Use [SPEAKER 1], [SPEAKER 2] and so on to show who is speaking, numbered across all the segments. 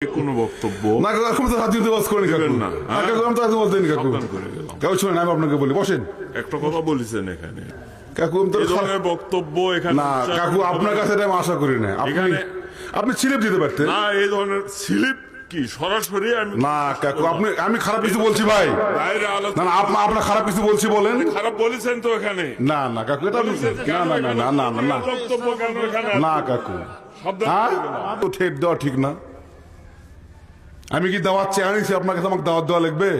[SPEAKER 1] কোনো বক্তব্য
[SPEAKER 2] না কাকু তো রাজনীতি বাস করেন কাকু
[SPEAKER 1] না
[SPEAKER 2] কাকু আমি তো রাজনীতি বাস দেনি কাকু কাকু শুনেন আমি আপনাকে বলি বসেন
[SPEAKER 1] একটা কথা বলেছেন এখানে
[SPEAKER 2] কাকু আমি তো
[SPEAKER 1] এই ধরনের বক্তব্য এখানে
[SPEAKER 2] না কাকু আপনার কাছে এটা আমি আশা করি না
[SPEAKER 1] এখানে
[SPEAKER 2] আপনি স্লিপ দিতে পারতেন
[SPEAKER 1] না এই ধরনের স্লিপ কি সরাসরি আমি
[SPEAKER 2] না কাকু আপনি আমি খারাপ কিছু বলছি ভাই
[SPEAKER 1] বাইরে
[SPEAKER 2] না
[SPEAKER 1] আলোচনা
[SPEAKER 2] না আপনার খারাপ কিছু বলছি বলেন
[SPEAKER 1] খারাপ বলেছেন তো এখানে
[SPEAKER 2] না না কাকু এটা না না না না না না না
[SPEAKER 1] বক্তব্য কেন এখানে
[SPEAKER 2] না কাকু
[SPEAKER 1] শব্দ
[SPEAKER 2] হ্যাঁ তো ঠেট দেওয়া ঠিক না আমি কি দাওয়াত চেয়ে আনিছি আপনার কাছে আমাকে দাওয়াত দেওয়া লাগবে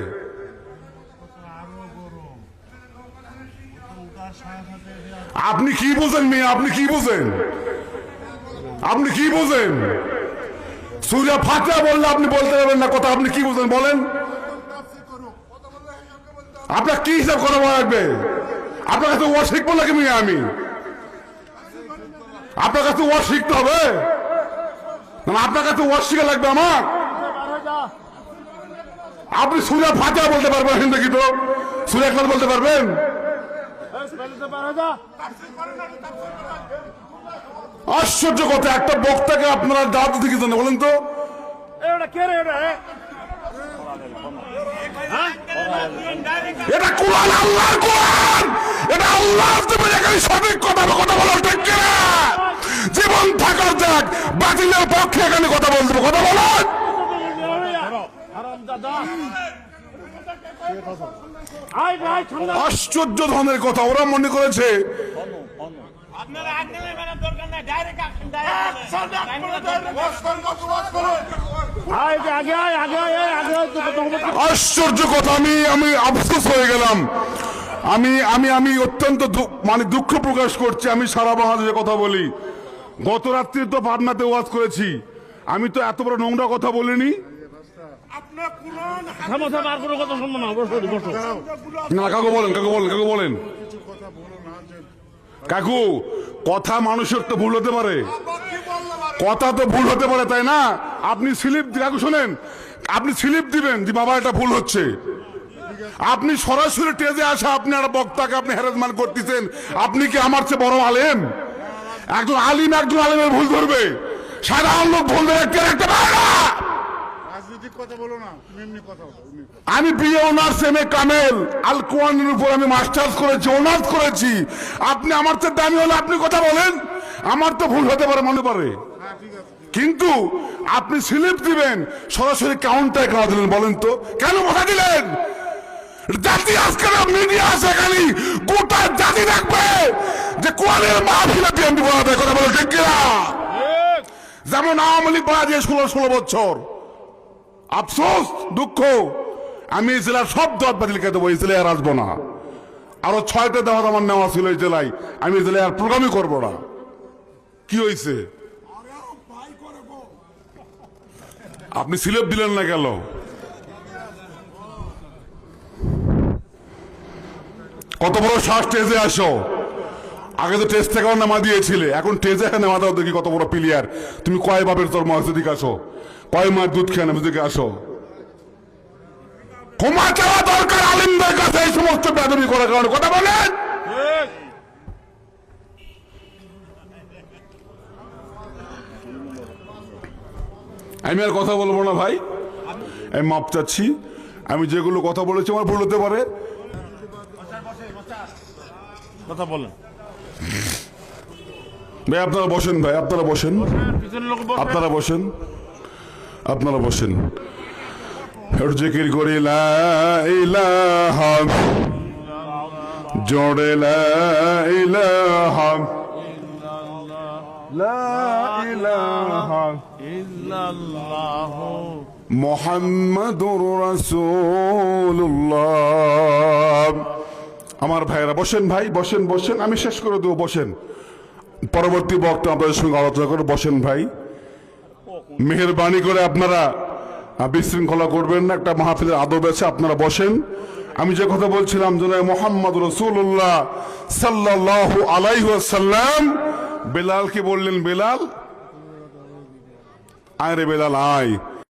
[SPEAKER 2] আপনি কি বোঝেন মেয়ে আপনি কি বোঝেন আপনি কি বোঝেন সূর্য ফাটা বললে আপনি বলতে পারবেন না কথা আপনি কি বোঝেন বলেন আপনার কি হিসাব কথা বলা লাগবে আপনার কাছে ওয়ার্ড শিখবো নাকি মেয়ে আমি আপনার কাছে ওয়ার্ড শিখতে হবে না আপনার কাছে ওয়ার্ড শিখা লাগবে আমার আপনি সূর্য ফাটা বলতে পারবেন দেখি তো সূর্য একলা বলতে পারবেন আশ্চর্য কথা একটা বক্তাকে আপনারা দাওয়াত দিতে কি জানেন বলেন তো এটা কোরআন আল্লাহর কোরআন এটা আল্লাহ তুমি এখানে সঠিক কথা বলো ঠিক কিনা জীবন থাকার যাক বাতিলের পক্ষে এখানে কথা বলতে কথা বলেন আশ্চর্য ধরনের কথা ওরা মনে করেছে আশ্চর্য কথা আমি আফসোস হয়ে গেলাম আমি অত্যন্ত মানে দুঃখ প্রকাশ করছি আমি সারা বাংলাদেশে কথা বলি গত রাত্রি তো পাবনাতে ওয়াজ করেছি আমি তো এত বড় নোংরা কথা বলিনি না কাকু বলেন কাকু কথা মানুষের তো ভুল হতে পারে কথা তো ভুল হতে পারে তাই না আপনি স্লিপ কাকু শোনেন আপনি স্লিপ দিবেন যে বাবা এটা ভুল হচ্ছে আপনি সরাসরি টেজে আসা আপনি একটা বক্তাকে আপনি হ্যারাসমেন্ট করতেছেন আপনি কি আমার চেয়ে বড় আলেম একজন আলেমের ভুল ধরবে সাধারণ লোক ভুল ধরে একটা আমি বিএ অনার্স এম এ কামেল আল কোরআনের উপর আমি মাস্টার্স করেছি অনার্স করেছি আপনি আমার চেয়ে দামি হলে আপনি কথা বলেন আমার তো ভুল হতে পারে মনে পারে কিন্তু আপনি স্লিপ দিবেন সরাসরি কাউন্টার কেন দিলেন বলেন তো কেন কথা দিলেন জাতি আজকাল মিডিয়া আছে খালি গোটা জাতি দেখবে যে কোরআনের মাহফিলে বিএনপি বলা দেয় কথা বলে ঠিক কিনা যেমন আওয়ামী লীগ বলা দিয়ে 16 বছর আফসোস দুঃখ আমি এই জেলার সব দাওয়াত বাতিল করে দেবো এই জেলায় আর আসবো না আরো 6টা দাওয়াত আমার নেওয়া ছিল এই জেলায় আমি এই জেলায় আর প্রোগ্রামই করবো না কি হয়েছে আপনি স্লিপ দিলেন না গেল কত বড় শ্বাস টেজে আসো আগে তো টেস্ট থেকে নামা দিয়েছিলে এখন টেজে নামা দাও দেখি কত বড় প্লেয়ার তুমি কয় বাপের তোর মসজিদিকে আসো কয় মার দুধ খেয়ে নামে আসো ক্ষমা চাওয়া দরকার আলিমদের কাছে এই সমস্ত বেদবি করার কারণে কথা বলেন আমি আর কথা বলবো না ভাই আমি মাপ চাচ্ছি আমি যেগুলো কথা বলেছি আমার ভুল হতে পারে
[SPEAKER 3] কথা বলেন
[SPEAKER 2] ভাই আপনারা বসেন ভাই আপনারা বসেন আপনারা বসেন জিকির করি লা ইলাহা জোড়ে লা ইলাহা মুহাম্মাদুর রাসূলুল্লাহ আমার ভাইরা বসেন ভাই বসেন আমি শেষ করে দেবো বসেন পরবর্তী বক্তব্য আপনাদের সঙ্গে আলোচনা করে বসেন ভাই মেহেরবানি করে আপনারা বিশৃঙ্খলা করবেন না একটা মাহফিলের আদব আছে আপনারা বসেন আমি যে কথা বলছিলাম জনাব মুহাম্মদ রাসূলুল্লাহ সাল্লাল্লাহু আলাইহি ওয়াসাল্লাম বেলালকে বললেন বেলাল আয় রে বেলাল আয়